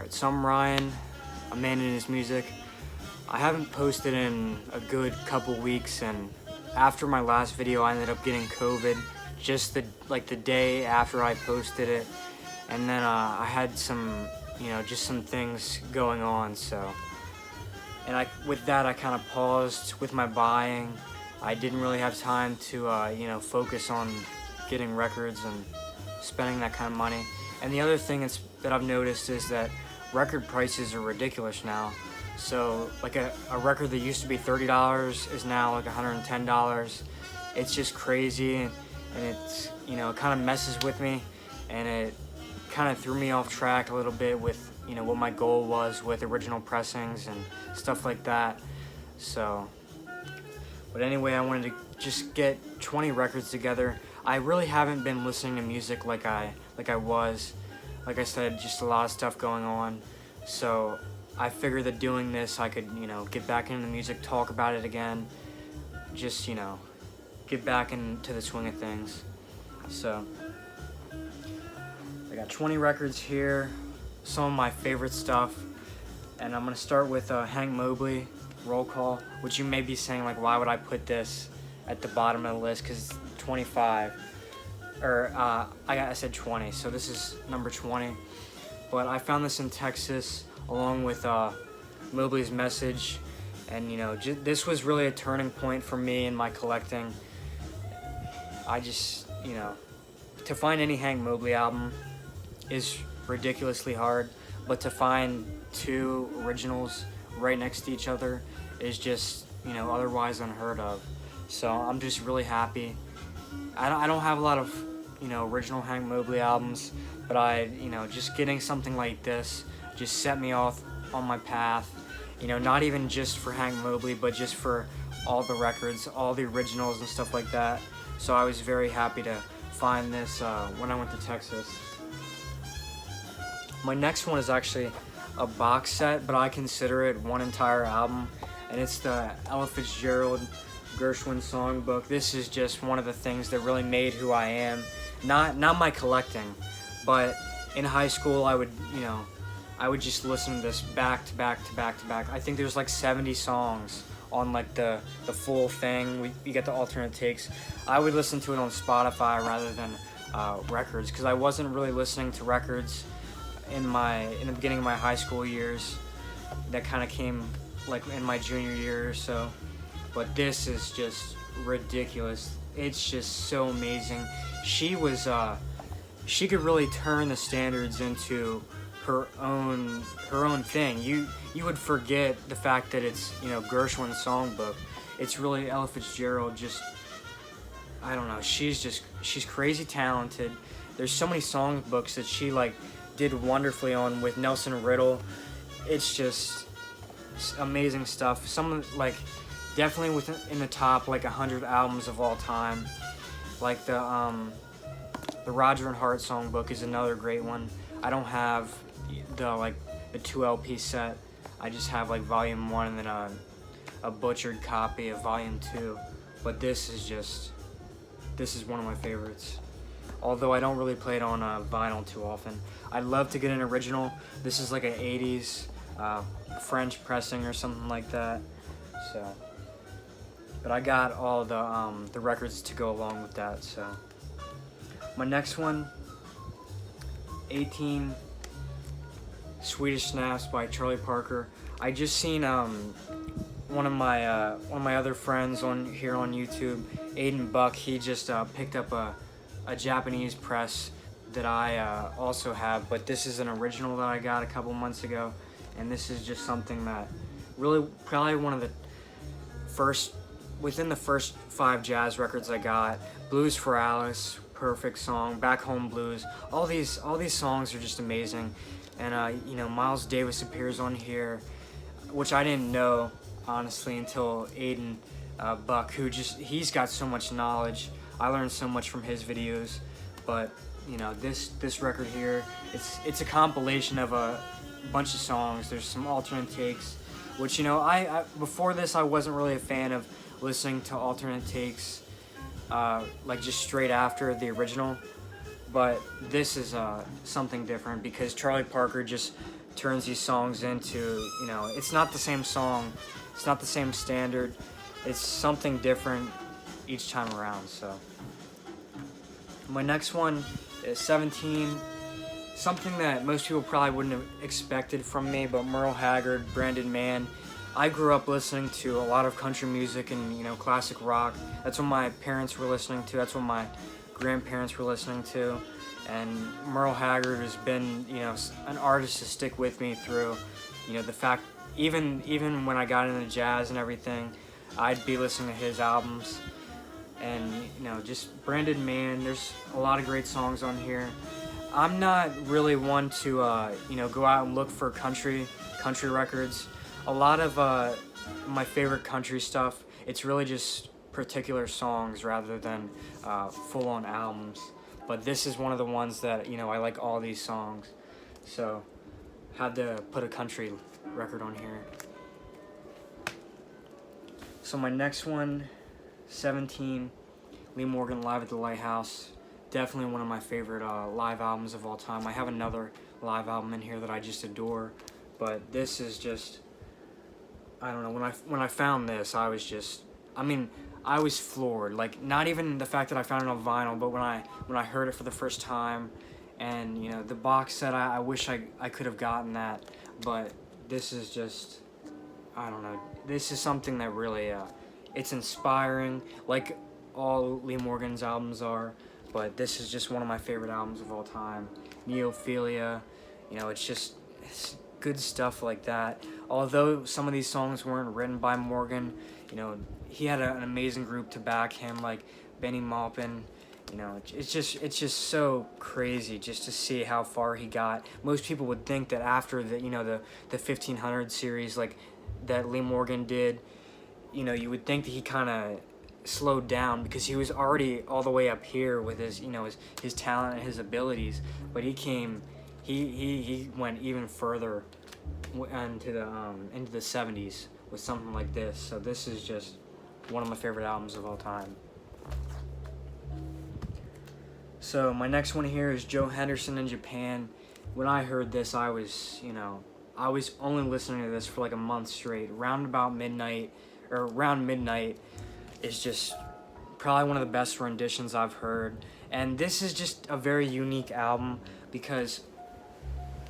Alright, so I'm Ryan, a man in his music. I haven't posted in a good couple weeks, and after my last video I ended up getting COVID just the day after I posted it, and then I had some, just some things going on, so. And with that I kind of paused with my buying. I didn't really have time to, focus on getting records and spending that kind of money. And the other thing that I've noticed is that record prices are ridiculous now. So like a record that used to be $30 is now like $110. It's just crazy, and it's, it kind of messes with me, and it kind of threw me off track a little bit with, what my goal was with original pressings and stuff like that. So, but anyway, I wanted to just get 20 records together. I really haven't been listening to music like I was. Like I said, just a lot of stuff going on. So I figured that doing this, I could, get back into the music, talk about it again. Just, get back into the swing of things. So I got 20 records here, some of my favorite stuff. And I'm gonna start with Hank Mobley, Roll Call, which you may be saying, like, why would I put this at the bottom of the list? Because it's 25. Or I said 20, so this is number 20. But I found this in Texas along with Mobley's Message, and this was really a turning point for me in my collecting. I just, to find any Hank Mobley album is ridiculously hard, but to find two originals right next to each other is just, otherwise unheard of. So I'm just really happy. I don't have a lot of, original Hank Mobley albums, but just getting something like this just set me off on my path. Not even just for Hank Mobley, but just for all the records, all the originals and stuff like that. So I was very happy to find this when I went to Texas. My next one is actually a box set, but I consider it one entire album, and it's the Ella Fitzgerald Gershwin Songbook. This is just one of the things that really made who I am. Not my collecting, but in high school I would, I would just listen to this back to back to back to back. I think there's like 70 songs on like the full thing. You get the alternate takes. I would listen to it on Spotify rather than records, because I wasn't really listening to records in the beginning of my high school years. That kind of came like in my junior year or so. But this is just ridiculous. It's just so amazing. She could really turn the standards into her own thing. You would forget the fact that it's, Gershwin's songbook. It's really Ella Fitzgerald. Just, I don't know. She's crazy talented. There's so many songbooks that she did wonderfully on with Nelson Riddle. It's just amazing stuff. Some definitely in the top 100 albums of all time. Like the Roger and Hart songbook is another great one. I don't have the 2 LP set. I just have volume 1 and then a butchered copy of volume 2. But this is one of my favorites. Although I don't really play it on vinyl too often. I'd love to get an original. This is like an 80s French pressing or something like that. So, but I got all the records to go along with that. So, my next one, 18 Swedish Snaps by Charlie Parker. I just seen one of my other friends here on YouTube, Aiden Buck. He just picked up a Japanese press that I also have, but this is an original that I got a couple months ago, and this is just something that really probably one of the within the first 5 jazz records I got. Blues for Alice, perfect song. Back Home Blues. All these songs are just amazing, and Miles Davis appears on here, which I didn't know honestly until Aiden Buck, who he's got so much knowledge. I learned so much from his videos, but this record here, it's a compilation of a bunch of songs. There's some alternate takes, which I before this I wasn't really a fan of listening to alternate takes just straight after the original, but this is something different because Charlie Parker just turns these songs into, you know, it's not the same song, it's not the same standard, it's something different each time around. So my next one is 17, something that most people probably wouldn't have expected from me, but Merle Haggard, Branded Man. I grew up listening to a lot of country music and, you know, classic rock. That's what my parents were listening to, that's what my grandparents were listening to. And Merle Haggard has been, you know, an artist to stick with me through, you know, the fact, even when I got into jazz and everything, I'd be listening to his albums. And, you know, just Branded Man, there's a lot of great songs on here. I'm not really one to, you know, go out and look for country records. A lot of my favorite country stuff, it's really just particular songs rather than full-on albums. But this is one of the ones that, you know, I like all these songs. So, had to put a country record on here. So my next one, 17, Lee Morgan, Live at the Lighthouse. Definitely one of my favorite live albums of all time. I have another live album in here that I just adore. But this is just, I don't know, when I found this, I was just, I mean, I was floored. Like, not even the fact that I found it on vinyl, but when I heard it for the first time, and, you know, the box set, I wish I could have gotten that, but this is just, I don't know, this is something that really, it's inspiring, like all Lee Morgan's albums are, but this is just one of my favorite albums of all time. Neophilia, you know, it's good stuff like that. Although some of these songs weren't written by Morgan, you know, he had an amazing group to back him, like Benny Maupin. You know, it's just so crazy just to see how far he got. Most people would think that after the, you know, the 1500 series like that Lee Morgan did, you know, you would think that he kind of slowed down because he was already all the way up here with his, you know, his talent and his abilities. But he went even further into the 70s with something like this. So this is just one of my favorite albums of all time. So my next one here is Joe Henderson in Japan. When I heard this, I was only listening to this for like a month straight. Around midnight is just probably one of the best renditions I've heard. And this is just a very unique album because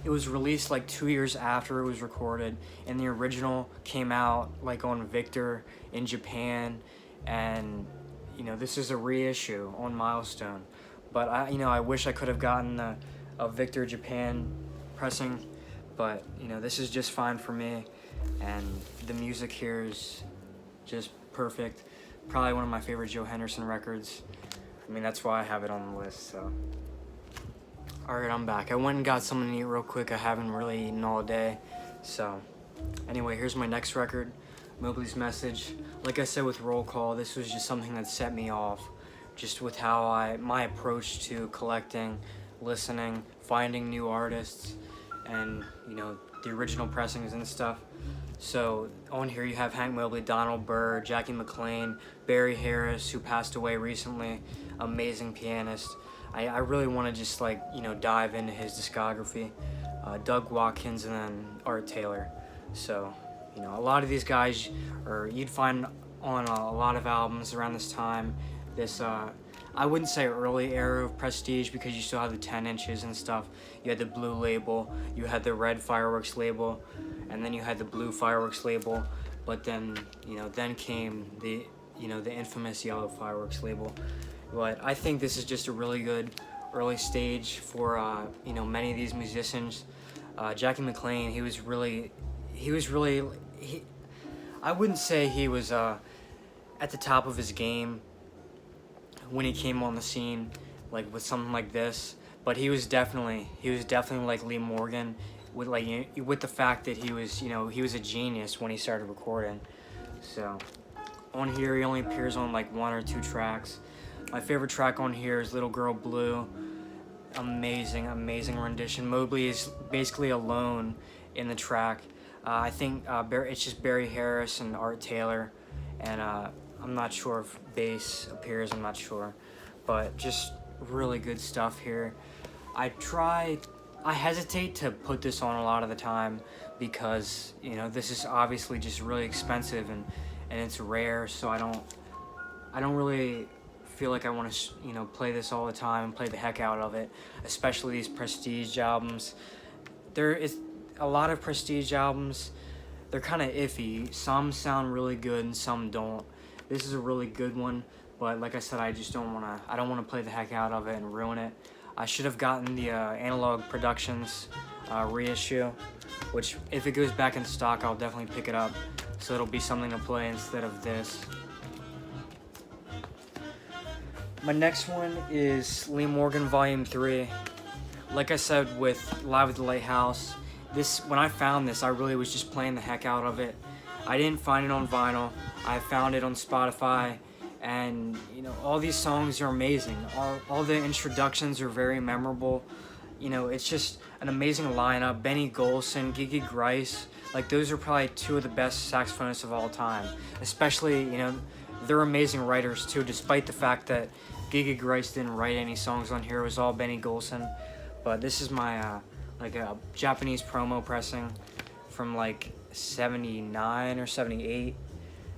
it was released like 2 years after it was recorded, and the original came out like on Victor in Japan, and, you know, this is a reissue on Milestone. But I wish I could have gotten a Victor Japan pressing, but, you know, this is just fine for me, and the music here is just perfect. Probably one of my favorite Joe Henderson records. I mean, that's why I have it on the list, so. Alright, I'm back. I went and got something to eat real quick. I haven't really eaten all day. So, anyway, here's my next record, Mobley's Message. Like I said with Roll Call, this was just something that set me off. Just with how my approach to collecting, listening, finding new artists, and, you know, the original pressings and stuff. So, on here you have Hank Mobley, Donald Byrd, Jackie McLean, Barry Harris, who passed away recently, amazing pianist. I really want to just, like, you know, dive into his discography. Doug Watkins, and then Art Taylor. So, you know, a lot of these guys you'd find on a lot of albums around this time. This, I wouldn't say early era of Prestige because you still had the 10 inches and stuff. You had the blue label, you had the red Fireworks label, and then you had the blue Fireworks label. But then, you know, then came the infamous yellow Fireworks label. But I think this is just a really good early stage for, you know, many of these musicians. Jackie McLean, I wouldn't say he was at the top of his game when he came on the scene, like with something like this, but he was definitely like Lee Morgan with the fact that he was a genius when he started recording. So on here he only appears on like 1 or 2 tracks. My favorite track on here is Little Girl Blue. Amazing rendition. Mobley is basically alone in the track. I think it's just Barry Harris and Art Taylor, and I'm not sure if bass appears, I'm not sure. But just really good stuff here. I try I hesitate to put this on a lot of the time because, you know, this is obviously just really expensive and it's rare, so I don't really feel like I want to, you know, play this all the time and play the heck out of it, especially these prestige albums. There is a lot of prestige albums, they're kind of iffy. Some sound really good and some don't. This is a really good one, but like I said, I don't want to play the heck out of it and ruin it. I should have gotten the Analog Productions reissue, which if it goes back in stock, I'll definitely pick it up, so it'll be something to play instead of this. My next one is Lee Morgan Volume 3. Like I said with Live at the Lighthouse, when I found this, I really was just playing the heck out of it. I didn't find it on vinyl. I found it on Spotify, and you know, all these songs are amazing. All the introductions are very memorable. You know, it's just an amazing lineup. Benny Golson, Gigi Grice, like those are probably two of the best saxophonists of all time. Especially, you know, they're amazing writers too, despite the fact that Gigi Grice didn't write any songs on here. It was all Benny Golson. But this is my like a Japanese promo pressing from like 79 or 78,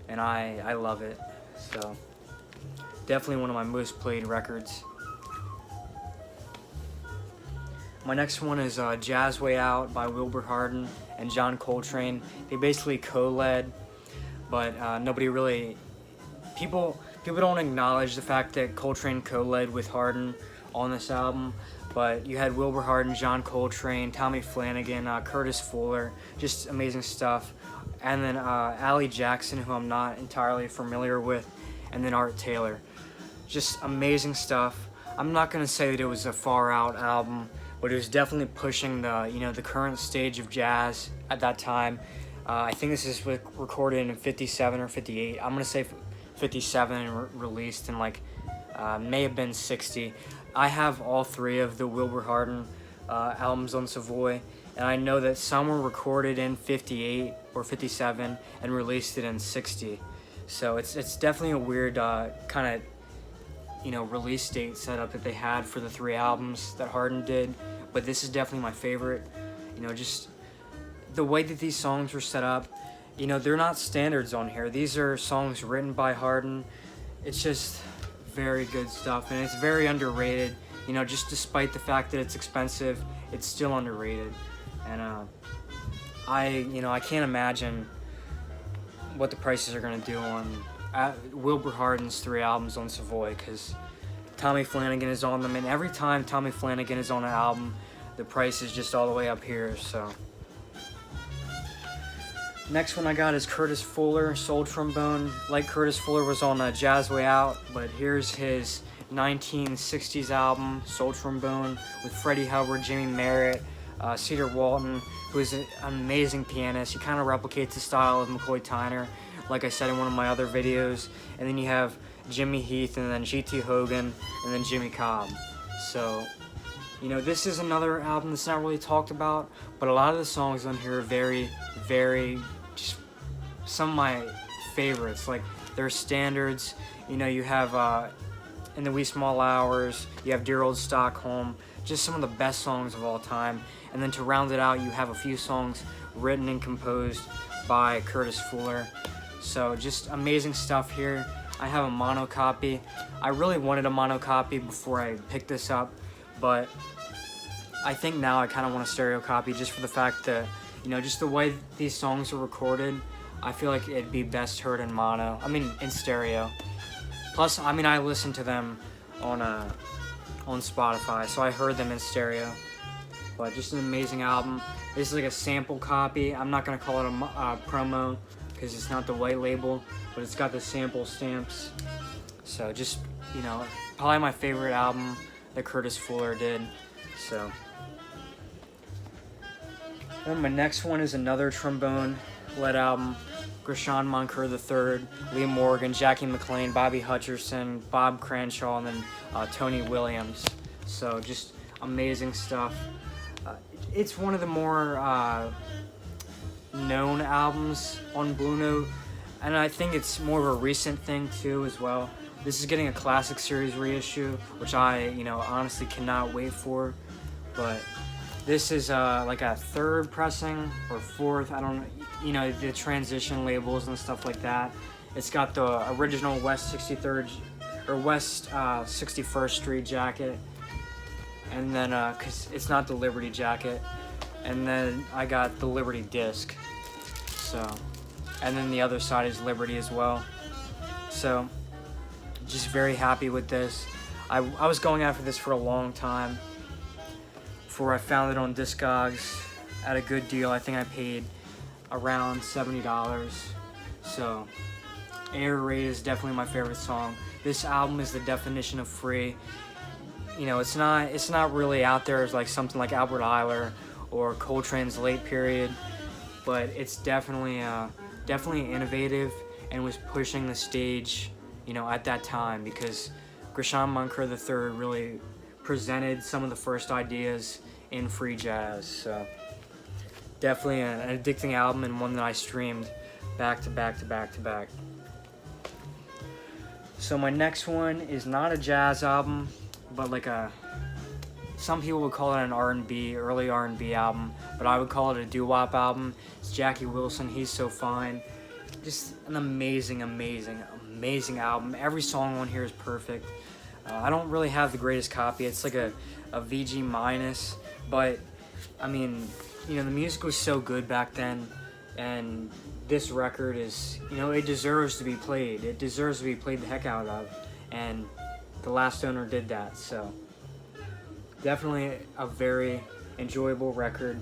and I love it. So definitely one of my most played records. My next one is Jazz Way Out by Wilbur Hardin and John Coltrane. They basically co-led, but nobody really, people don't acknowledge the fact that Coltrane co-led with Hardin on this album. But you had Wilbur Hardin, John Coltrane, Tommy Flanagan, Curtis Fuller, just amazing stuff. And then Allie Jackson, who I'm not entirely familiar with, and then Art Taylor. Just amazing stuff. I'm not gonna say that it was a far out album, but it was definitely pushing the current stage of jazz at that time. I think this is recorded in 57 or 58. I'm gonna say 57 and released in like may have been 60. I have all three of the Wilbur Hardin albums on Savoy, and I know that some were recorded in 58 or 57 and released it in 60. So it's definitely a weird kind of, you know, release date setup that they had for the three albums that Hardin did, but this is definitely my favorite. You know, just the way that these songs were set up, you know, they're not standards on here. These are songs written by Hardin. It's just very good stuff, and it's very underrated. You know, just despite the fact that it's expensive, it's still underrated. And I can't imagine what the prices are gonna do on Wilbur Hardin's three albums on Savoy, because Tommy Flanagan is on them, and every time Tommy Flanagan is on an album, the price is just all the way up here. So next one I got is Curtis Fuller, Soul Trombone. Like Curtis Fuller was on Jazz Way Out, but here's his 1960s album, Soul Trombone, with Freddie Hubbard, Jimmy Merritt, Cedar Walton, who is an amazing pianist. He kind of replicates the style of McCoy Tyner, like I said in one of my other videos. And then you have Jimmy Heath, and then G.T. Hogan, and then Jimmy Cobb. So, you know, this is another album that's not really talked about, but a lot of the songs on here are very, very, just some of my favorites. Like, they're standards. You know, you have In the Wee Small Hours, you have Dear Old Stockholm, just some of the best songs of all time. And then to round it out, you have a few songs written and composed by Curtis Fuller. So just amazing stuff here. I have a mono copy. I really wanted a mono copy before I picked this up, but I think now I kind of want a stereo copy, just for the fact that, you know, just the way these songs are recorded, I feel like it'd be best heard in mono. I mean, in stereo. Plus, I mean, I listened to them on Spotify, so I heard them in stereo. But just an amazing album. This is like a sample copy. I'm not gonna call it a promo because it's not the white label, but it's got the sample stamps. So just, you know, probably my favorite album that Curtis Fuller did. So then my next one is another trombone-led album. Grisham Monker III, Lee Morgan, Jackie McLean, Bobby Hutcherson, Bob Cranshaw, and then Tony Williams. So just amazing stuff. It's one of the more known albums on Blue Note, and I think it's more of a recent thing too as well. This is getting a Classic Series reissue, which I, you know, honestly cannot wait for. But This is like a third pressing or fourth. I don't, the transition labels and stuff like that. It's got the original West 63rd or West 61st Street jacket, and then cause it's not the Liberty jacket, and then I got the Liberty disc. So, and then the other side is Liberty as well. So, just very happy with this. I was going after this for a long time before I found it on Discogs at a good deal. I think I paid around $70. So, Air Raid is definitely my favorite song. This album is the definition of free. It's not really out there as like something like Albert Ayler or Coltrane's Late Period, but it's definitely innovative and was pushing the stage, at that time, because Grisham Monker III really presented some of the first ideas in free jazz. So definitely an addicting album, and one that I streamed back to back to back to back. So my next one is not a jazz album, but like some people would call it an R&B, early R&B album, but I would call it a doo-wop album. It's Jackie Wilson, He's So Fine. Just an amazing album. Every song on here is perfect. I don't really have the greatest copy. It's like a VG minus, but I mean, the music was so good back then, and this record is, it deserves to be played. It deserves to be played the heck out of, and the last owner did that. So definitely a very enjoyable record.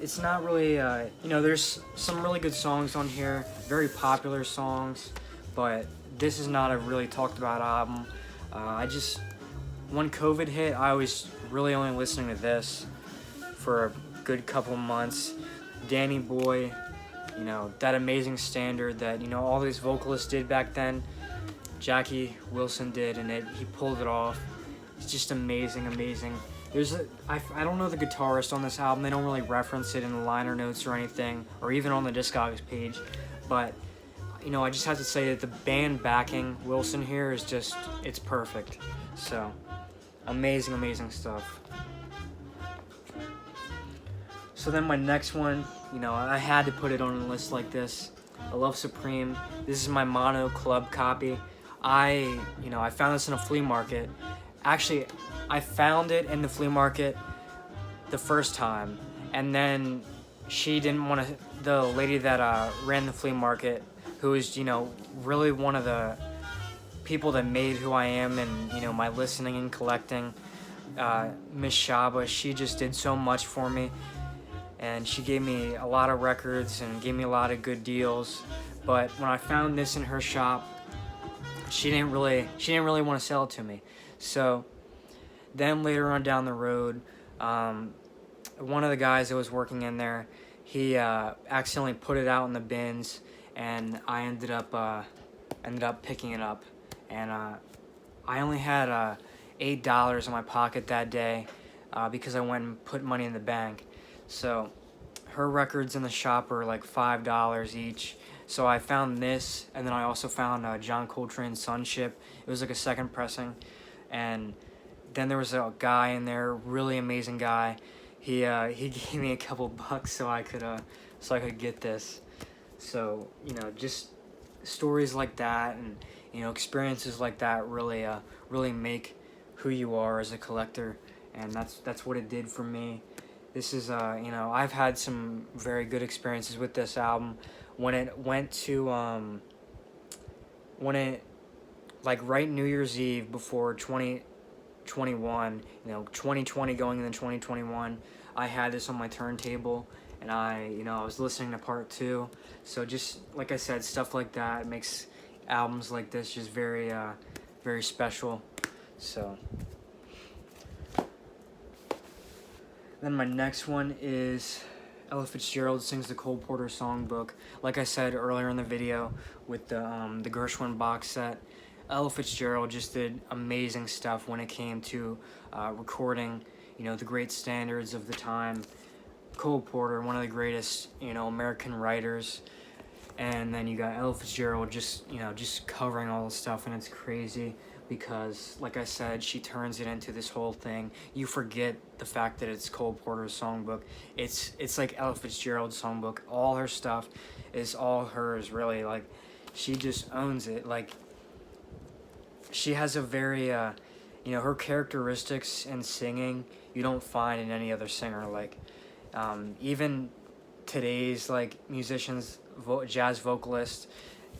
It's not really, there's some really good songs on here, very popular songs, but this is not a really talked about album. When COVID hit, I was really only listening to this for a good couple months. Danny Boy, that amazing standard that, all these vocalists did back then, Jackie Wilson did, and he pulled it off. It's just amazing. I don't know the guitarist on this album. They don't really reference it in the liner notes or anything, or even on the Discogs page. But, I just have to say that the band backing Wilson here is just, it's perfect. So, amazing stuff. So then my next one, I had to put it on a list like this. I Love Supreme. This is my mono club copy. I found this in a flea market. Actually, I found it in the flea market the first time, and then she didn't want to, the lady that ran the flea market, who is, really one of the people that made who I am and, my listening and collecting, Miss Shaba, she just did so much for me, and she gave me a lot of records and gave me a lot of good deals. But when I found this in her shop, she didn't really want to sell it to me. So then later on down the road, one of the guys that was working in there, he accidentally put it out in the bins, and I ended up picking it up, and I only had $8 in my pocket that day because I went and put money in the bank. So her records in the shop are like $5 each. So I found this, and then I also found John Coltrane's Sonship. It was like a second pressing, and then there was a guy in there, really amazing guy. He gave me a couple bucks so I could get this. So just stories like that, and experiences like that really make who you are as a collector, and that's what it did for me. This is I've had some very good experiences with this album. When it went to right New Year's Eve before 2021, 2020 going into 2021, I had this on my turntable, and I was listening to part 2. So just like I said, stuff like that makes albums like this just very special. So then my next one is Ella Fitzgerald Sings the Cole Porter Songbook. Like I said earlier in the video with the Gershwin box set, Ella Fitzgerald just did amazing stuff when it came to recording, the great standards of the time. Cole Porter, one of the greatest, American writers, and then you got Ella Fitzgerald just covering all the stuff, and it's crazy. because, like I said, she turns it into this whole thing. You forget the fact that it's Cole Porter's songbook. It's like Ella Fitzgerald's songbook. All her stuff is all hers, really. Like, she just owns it. Like, she has a very, you know, her characteristics in singing you don't find in any other singer. Like, even today's, like, musicians, jazz vocalists,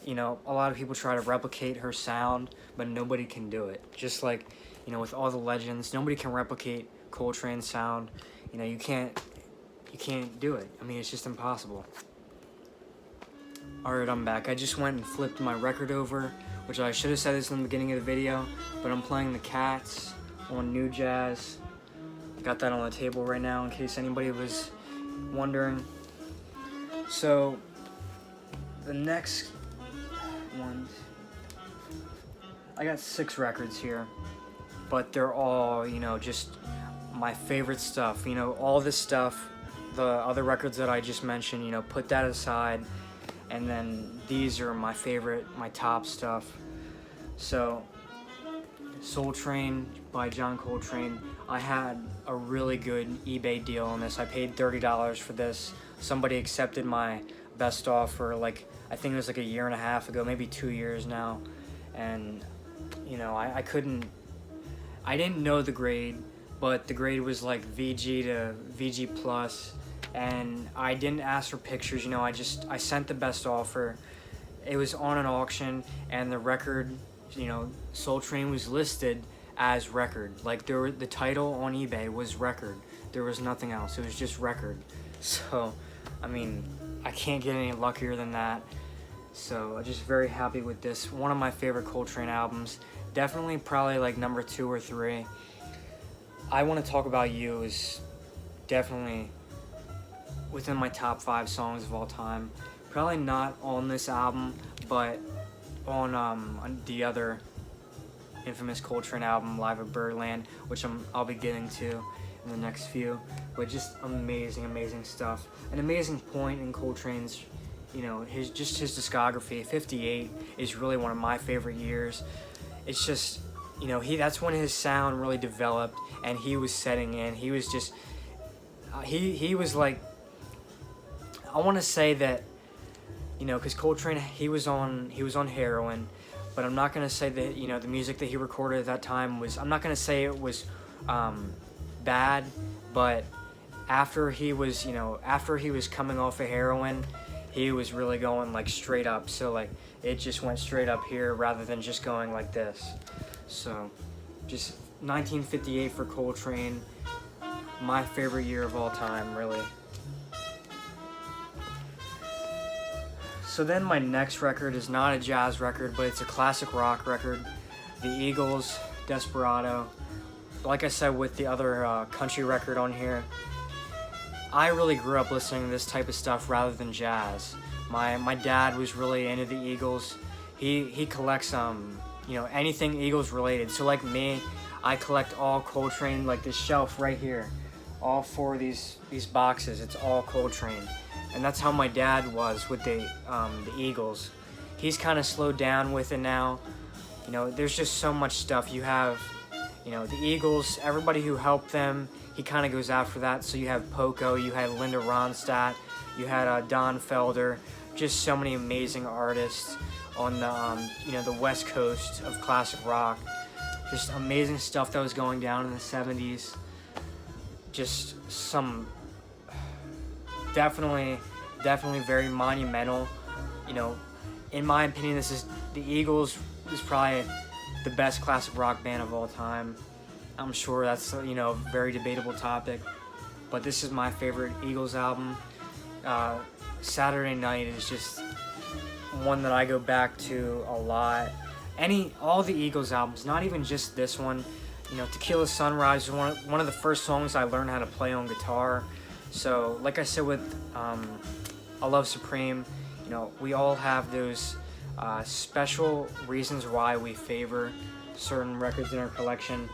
you know, a lot of people try to replicate her sound, but nobody can do it. Just like, you know, with all the legends, nobody can replicate Coltrane's sound. You know, you can't do it. I mean, it's just impossible. Alright, I'm back. I just went and flipped my record over, which I should have said this in the beginning of the video, but I'm playing the Cats on New Jazz. Got that on the table right now in case anybody was wondering. So, the next one, I got 6 records here, but they're all, you know, just my favorite stuff. You know, all this stuff, the other records that I just mentioned, you know, put that aside, and then these are my favorite, my top stuff. So, Soul Train by John Coltrane. I had a really good eBay deal on this. I paid $30 for this. Somebody accepted my best offer, like, I think it was like a year and a half ago, maybe 2 years now. And, you know, I didn't know the grade, but the grade was like VG to VG plus, and I didn't ask for pictures, you know, I sent the best offer. It was on an auction, and the record, you know, Soul Train was listed as record. Like, the title on eBay was record. There was nothing else. It was just record. So, I mean, I can't get any luckier than that. So, I'm just very happy with this. One of my favorite Coltrane albums. Definitely probably like number 2 or 3. I Want to Talk About You is definitely within my top 5 songs of all time. Probably not on this album, but on the other infamous Coltrane album, Live at Birdland, which I'll be getting to in the next few. But just amazing stuff. An amazing point in Coltrane's, you know, his discography. 58 is really one of my favorite years. It's just, you know, that's when his sound really developed, and he was setting in. He was just, he was like, I want to say that, you know, because Coltrane, he was on heroin, but I'm not gonna say that, you know, the music that he recorded at that time was, I'm not gonna say it was bad, but after he was coming off of heroin, he was really going like straight up. So like it just went straight up here rather than just going like this. So just 1958 for Coltrane, my favorite year of all time, really. So then my next record is not a jazz record, but it's a classic rock record. The Eagles, Desperado. Like I said with the other country record on here, I really grew up listening to this type of stuff rather than jazz. My dad was really into the Eagles. He collects you know, anything Eagles related. So like me, I collect all Coltrane, like this shelf right here. All 4 of these boxes, it's all Coltrane. And that's how my dad was with the Eagles. He's kind of slowed down with it now. You know, there's just so much stuff. You have, you know, the Eagles, everybody who helped them, he kind of goes after that. So you have Poco, you had Linda Ronstadt, you had Don Felder, just so many amazing artists on the, you know, the West Coast of classic rock. Just amazing stuff that was going down in the 70s. Just some definitely very monumental. You know, in my opinion, the Eagles is probably the best classic rock band of all time. I'm sure that's, you know, a very debatable topic, but this is my favorite Eagles album. Saturday Night is just one that I go back to a lot. All the Eagles albums, not even just this one. You know, Tequila Sunrise was one of the first songs I learned how to play on guitar. So, like I said with A Love Supreme, you know, we all have those special reasons why we favor certain records in our collection.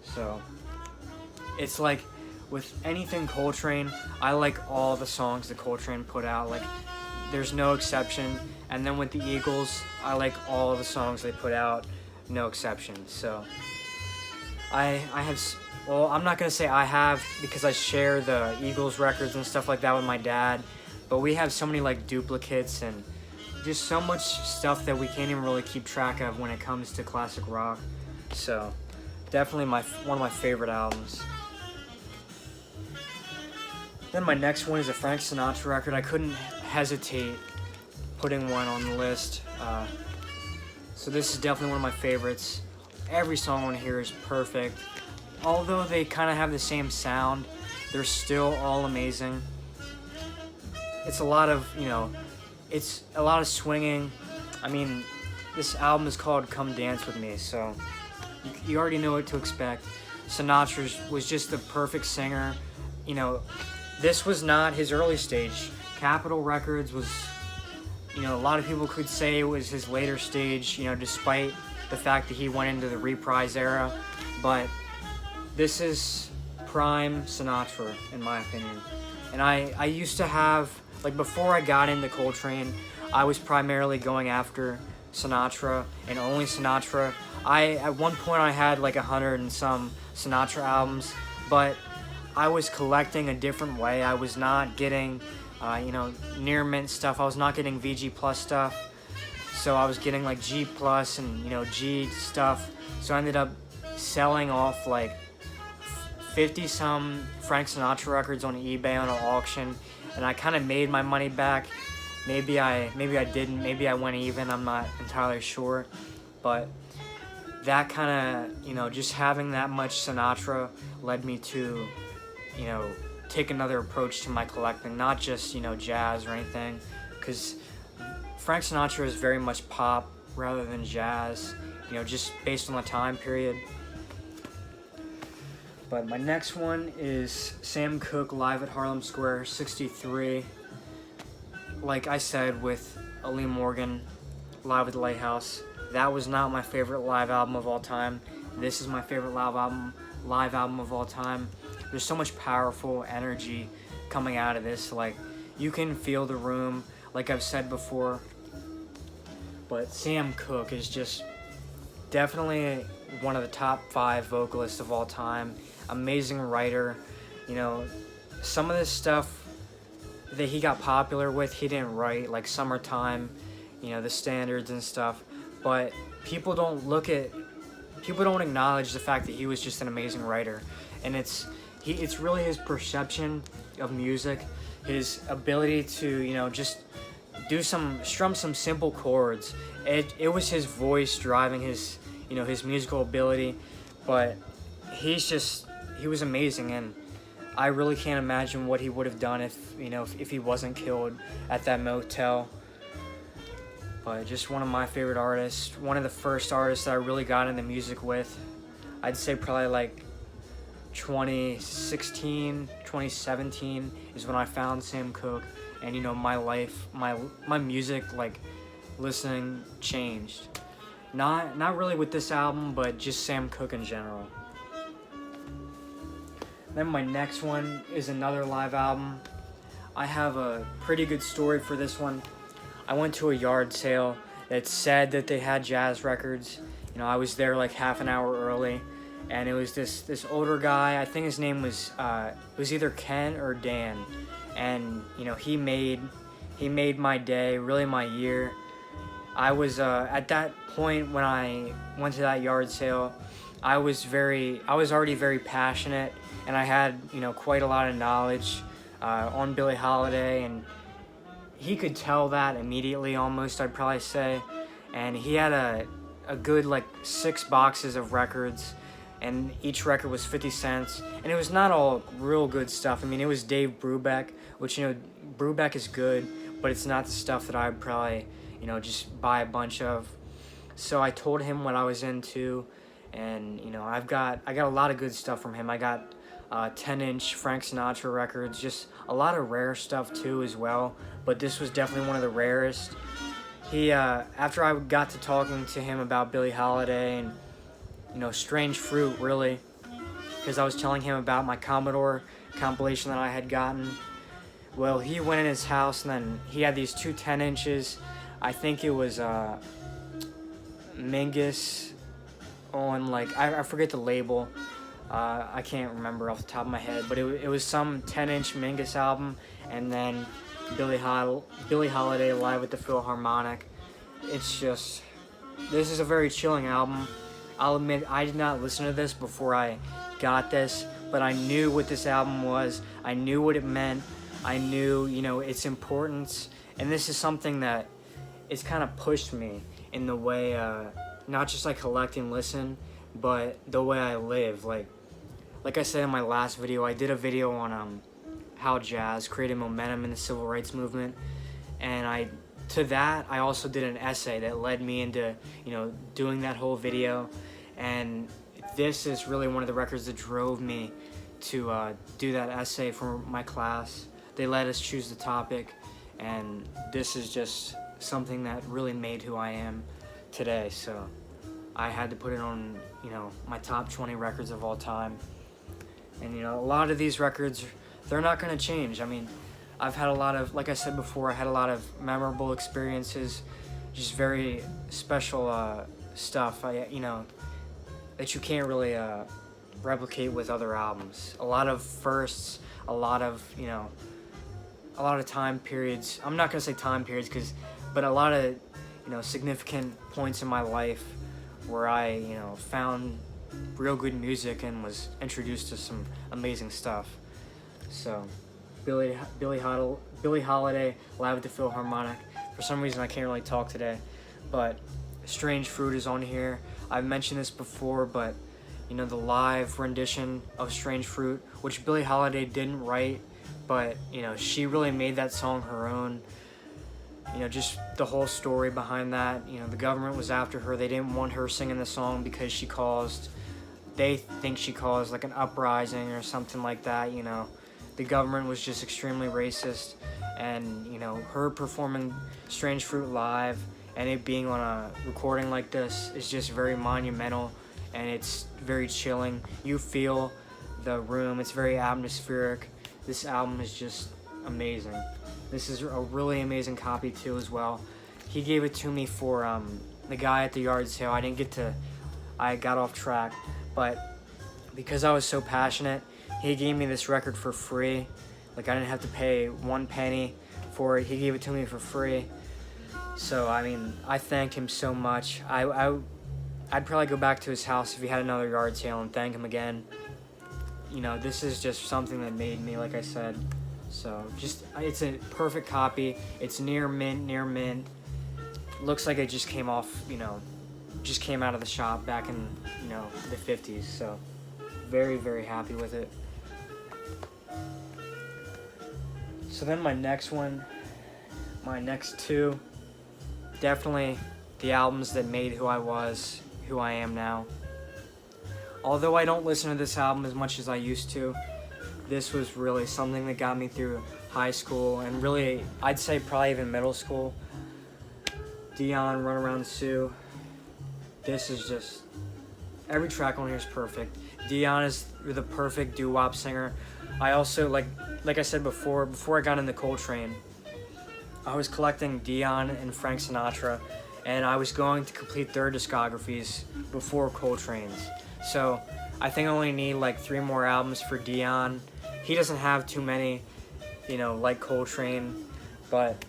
So, it's like with anything Coltrane, I like all the songs that Coltrane put out. Like, there's no exception. And then with the Eagles, I like all the songs they put out. no exception. So I have, well, I'm not gonna say I have, because I share the Eagles records and stuff like that with my dad, but we have so many like duplicates and just so much stuff that we can't even really keep track of when it comes to classic rock. So definitely one of my favorite albums. Then my next one is a Frank Sinatra record. I couldn't hesitate putting one on the list. So this is definitely one of my favorites. Every song on here is perfect. Although they kind of have the same sound, they're still all amazing. It's a lot of, it's a lot of swinging. I mean, this album is called Come Dance With Me, so you already know what to expect. Sinatra was just the perfect singer. This was not his early stage. Capitol Records was, a lot of people could say it was his later stage, despite the fact that he went into the reprise era. But this is prime Sinatra, in my opinion. And I used to have, like before I got into Coltrane, I was primarily going after Sinatra and only Sinatra. At one point I had like 100 and some Sinatra albums, but I was collecting a different way. I was not getting, near mint stuff. I was not getting VG plus stuff. So I was getting like G plus and, G stuff. So I ended up selling off like 50 some Frank Sinatra records on eBay on an auction, and I kind of made my money back. Maybe I didn't. Maybe I went even. I'm not entirely sure, but that kind of, just having that much Sinatra led me to, take another approach to my collecting, not just, jazz or anything, because Frank Sinatra is very much pop rather than jazz, just based on the time period. But my next one is Sam Cooke live at Harlem Square, 63. Like I said with Ali Morgan, live at the Lighthouse, that was not my favorite live album of all time. This is my favorite live album of all time. There's so much powerful energy coming out of this. Like, you can feel the room, like I've said before. But Sam Cooke is just definitely one of the top 5 vocalists of all time. Amazing writer. Some of this stuff that he got popular with, he didn't write, like Summertime, the standards and stuff. But people don't acknowledge the fact that he was just an amazing writer. And it's really his perception of music, his ability to, just strum some simple chords. It was his voice driving his, his musical ability, but he was amazing, and I really can't imagine what he would have done if he wasn't killed at that motel. But just one of my favorite artists, one of the first artists that I really got into music with. I'd say probably like 2016, 2017 is when I found Sam Cooke, and my life, my music, like listening, changed. Not really with this album, but just Sam Cooke in general. Then my next one is another live album. I have a pretty good story for this one. I went to a yard sale that said that they had jazz records. I was there like half an hour early, and it was this older guy. I think his name was either Ken or Dan, and he made my day, really my year. I was at that point when I went to that yard sale, I was already very passionate, and I had quite a lot of knowledge on Billie Holiday, and he could tell that immediately almost, I'd probably say. And he had a good like 6 boxes of records, and each record was 50 cents, and it was not all real good stuff. I mean, it was Dave Brubeck, which Brubeck is good, but it's not the stuff that I'd probably just buy a bunch of. So I told him what I was into, and I got a lot of good stuff from him. I got 10-inch Frank Sinatra records, just a lot of rare stuff too as well, but this was definitely one of the rarest. He after I got to talking to him about Billie Holiday and Strange Fruit, really, because I was telling him about my Commodore compilation that I had gotten. Well, he went in his house, and then he had these 2 10-inches. I think it was Mingus on, like, I forget the label. I can't remember off the top of my head, but it was some 10-inch Mingus album, and then Billie Holiday live with the Philharmonic. It's just, this is a very chilling album. I'll admit, I did not listen to this before I got this, but I knew what this album was. I knew what it meant. I knew, its importance, and this is something that it's kind of pushed me in the way, not just like collect and listen, but the way I live. Like I said in my last video, I did a video on how jazz created momentum in the civil rights movement, and I also did an essay that led me into, doing that whole video, and this is really one of the records that drove me to do that essay for my class. They let us choose the topic, and this is just something that really made who I am today, so I had to put it on, my top 20 records of all time. And, a lot of these records, they're not going to change. I mean, I've had a lot of, like I said before, I had a lot of memorable experiences, just very special stuff, that you can't really replicate with other albums. A lot of firsts, a lot of time periods. I'm not going to say time periods, but a lot of, significant points in my life where I, found real good music and was introduced to some amazing stuff. So, Billie Holiday live at the Philharmonic. For some reason I can't really talk today, but Strange Fruit is on here. I've mentioned this before, but the live rendition of Strange Fruit, which Billie Holiday didn't write, but she really made that song her own. Just the whole story behind that. The government was after her. They didn't want her singing the song because they think she caused like an uprising or something like that. The government was just extremely racist, and her performing Strange Fruit live and it being on a recording like this is just very monumental, and it's very chilling. You feel the room. It's very atmospheric. This album is just amazing. This is a really amazing copy too as well. He gave it to me for the guy at the yard sale. I got off track, but because I was so passionate, he gave me this record for free. Like, I didn't have to pay 1 penny for it. He gave it to me for free. So, I mean, I thanked him so much. I'd probably go back to his house if he had another yard sale and thank him again. This is just something that made me, like I said. So, it's a perfect copy. It's near mint. Looks like it just came off, just came out of the shop back in, the 50s. So, very, very happy with it. So then my next two, definitely the albums that made who I was, who I am now. Although I don't listen to this album as much as I used to, this was really something that got me through high school, and really, I'd say probably even middle school. Dion, Run Around Sue. This is just, every track on here is perfect. Dion is the perfect doo-wop singer. I also, like I said before I got into Coltrane, I was collecting Dion and Frank Sinatra, and I was going to complete their discographies before Coltrane's. So I think I only need like 3 more albums for Dion. He doesn't have too many, like Coltrane, but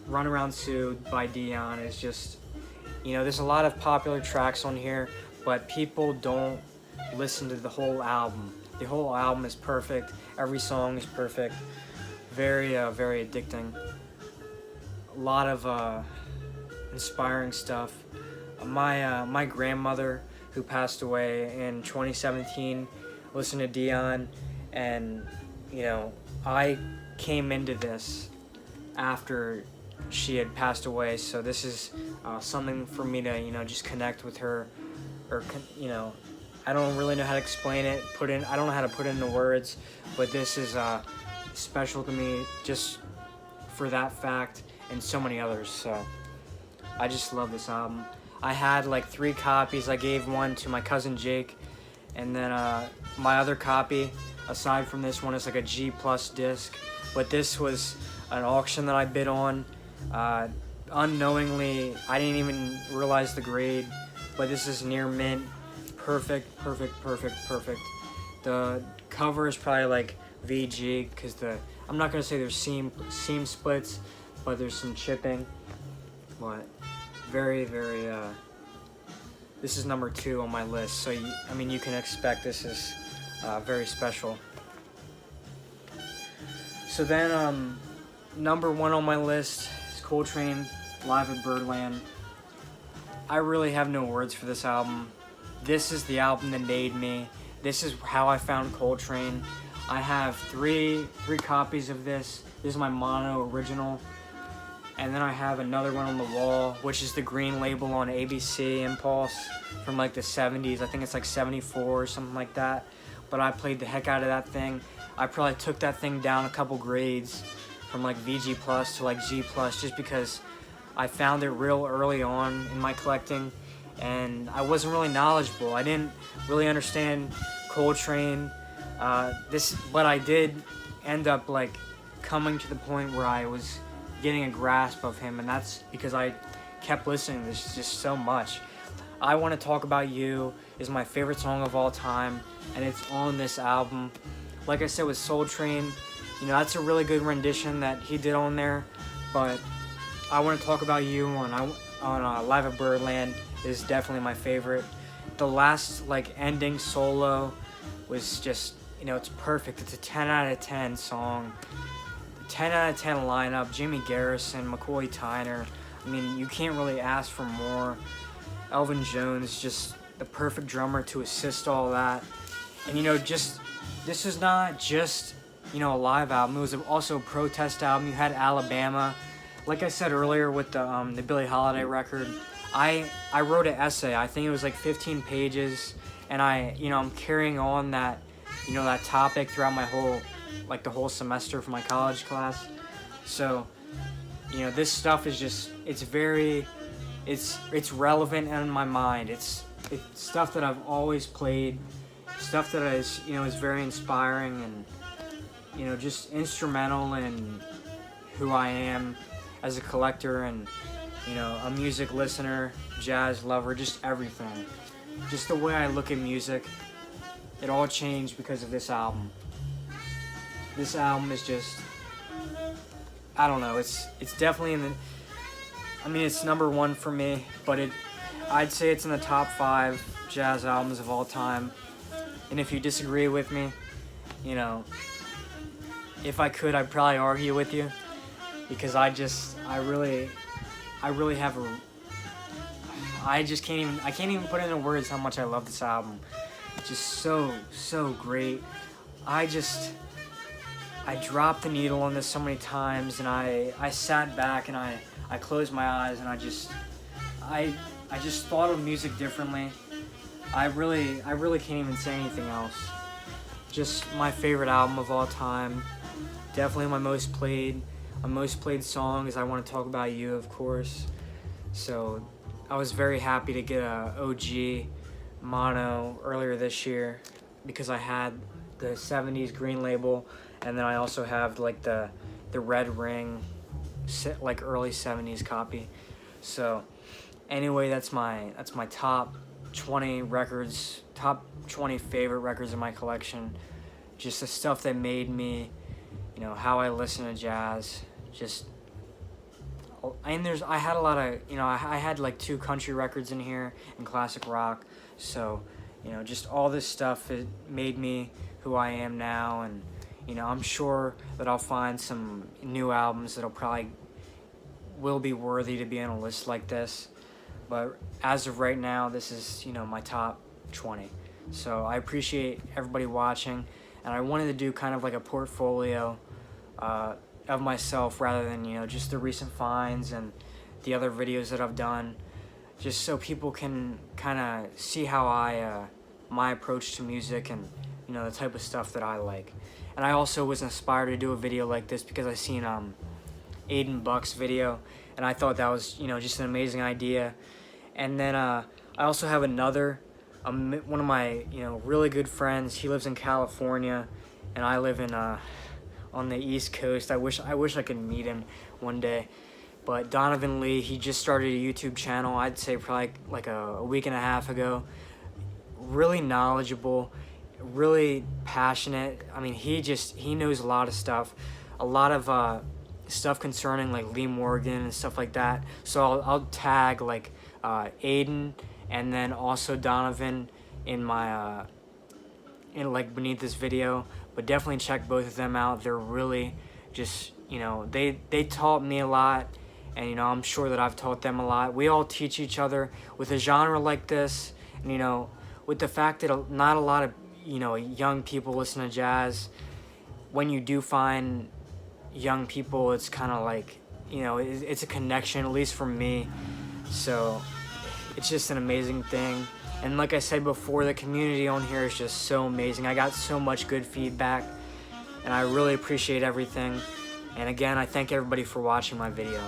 Run Around Sue by Dion is just, there's a lot of popular tracks on here, but people don't listen to the whole album. The whole album is perfect. Every song is perfect. Very, very addicting. A lot of inspiring stuff. My grandmother, who passed away in 2017, listened to Dion, and I came into this after she had passed away, so this is something for me to just connect with her, or I don't really know how to explain it. I don't know how to put it into words, but this is special to me just for that fact and so many others. So I just love this album. I had like 3 copies. I gave one to my cousin Jake, and then my other copy, aside from this one, is like a G+ disc. But this was an auction that I bid on. Unknowingly, I didn't even realize the grade but this is near mint. Perfect. The cover is probably like VG, because I'm not gonna say there's seam splits, but there's some chipping. But very this is number 2 on my list, so you can expect this is very special. So then number 1 on my list is Coltrane, Live at Birdland. I really have no words for this album. This is the album that made me. This is how I found Coltrane. I have three copies of this. This is my mono original. And then I have another one on the wall, which is the green label on ABC Impulse from like the 70s. I think it's like 74 or something like that. But I played the heck out of that thing. I probably took that thing down a couple grades from like VG plus to like G plus, just because I found it real early on in my collecting, and I wasn't really knowledgeable. I didn't really understand Coltrane. But I did end up like coming to the point where I was getting a grasp of him, and that's because I kept listening to this just so much. I Want to Talk About You is my favorite song of all time, and it's on this album. Like I said with Soul Train, that's a really good rendition that he did on there, but I Want to Talk About You on Live at Birdland is definitely my favorite. The last ending solo was just, it's perfect. It's a 10 out of 10 song. 10 out of 10 lineup. Jimmy Garrison, McCoy Tyner. You can't really ask for more. Elvin Jones, just the perfect drummer to assist all that. And this is not just a live album. It was also a protest album. You had Alabama. Like I said earlier with the Billie Holiday record, I wrote an essay. I think it was like 15 pages, and I'm carrying on that that topic throughout my the whole semester for my college class. So this stuff is just, it's relevant in my mind. It's stuff that I've always played, stuff that is very inspiring and just instrumental in who I am as a collector and a music listener, jazz lover, just everything. Just the way I look at music, it all changed because of this album. This album is just, I don't know, it's definitely it's number 1 for me, but I'd say it's in the top 5 jazz albums of all time. And if you disagree with me, if I could, I'd probably argue with you, because I really have I can't even put into words how much I love this album. It's just so great. I dropped the needle on this so many times, and I sat back and I closed my eyes, and I just thought of music differently. I really can't even say anything else. Just my favorite album of all time. Definitely my most played song is I Want to Talk About You, of course. So I was very happy to get a OG mono earlier this year, because I had the 70s green label, and then I also have the red ring early 70s copy. So anyway, that's my top 20 records, top 20 favorite records in my collection. Just the stuff that made me, how I listen to jazz. I had a lot of, I had 2 country records in here and classic rock. So, just all this stuff, it made me who I am now. And, I'm sure that I'll find some new albums that'll probably will be worthy to be on a list like this. But as of right now, this is, my top 20. So I appreciate everybody watching. And I wanted to do kind of like a portfolio of myself, rather than just the recent finds and the other videos that I've done, just so people can kind of see how my approach to music and the type of stuff that I like. And I also was inspired to do a video like this because I seen Aiden Buck's video, and I thought that was just an amazing idea. And then I also have another one of my really good friends. He lives in California, and I live in on the East Coast. I wish I could meet him one day, But Donovan Lee, he just started a YouTube channel, I'd say probably like a week and a half ago. Really knowledgeable, really passionate. I mean, he knows a lot of stuff. A lot of stuff concerning like Lee Morgan and stuff like that. So I'll tag like Aiden and then also Donovan in my like beneath this video. But definitely check both of them out. They're really just, you know, they taught me a lot, and you know, I'm sure that I've taught them a lot. We all teach each other with a genre like this, and you know, with the fact that not a lot of, you know, young people listen to jazz. When you do find young people, it's kind of like, you know, it's a connection, at least for me. So it's just an amazing thing. And like I said before, the community on here is just so amazing. I got so much good feedback, and I really appreciate everything. And again, I thank everybody for watching my video.